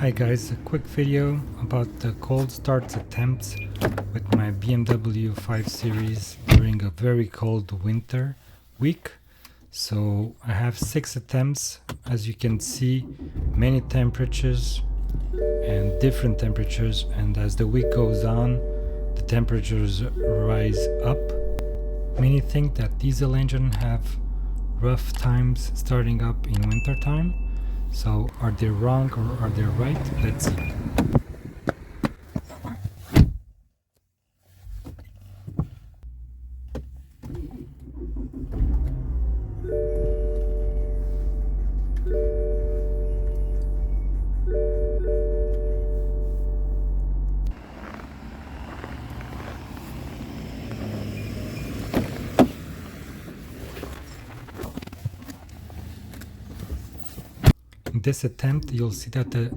Hi guys, a quick video about the cold starts attempts with my BMW 5 Series during a very cold winter week. So I have 6 attempts. As you can see, many temperatures and different temperatures, and as the week goes on the temperatures rise up. Many think that diesel engines have rough times starting up in winter time. So are they wrong or are they right? Let's see. In this attempt, you'll see that the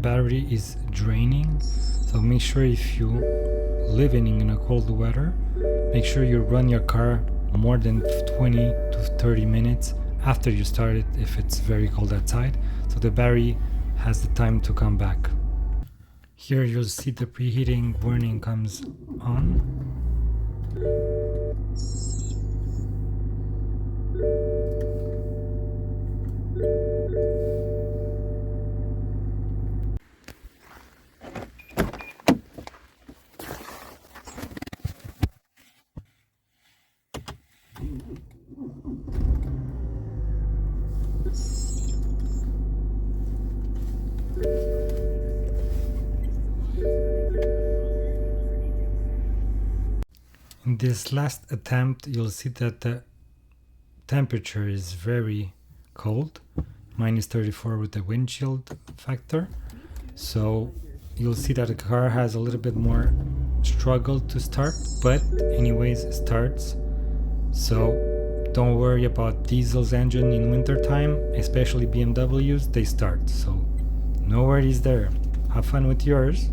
battery is draining. So make sure, if you living in a cold weather, make sure you run your car more than 20 to 30 minutes after you start it if it's very cold outside, so the battery has the time to come back. Here you'll see the preheating warning comes on. In this last attempt, you'll see that the temperature is very cold, minus 34 with the windshield factor. So you'll see that the car has a little bit more struggle to start, but anyways it starts. So don't worry about diesel's engine in winter time, especially BMWs, they start. So no worries there. Have fun with yours.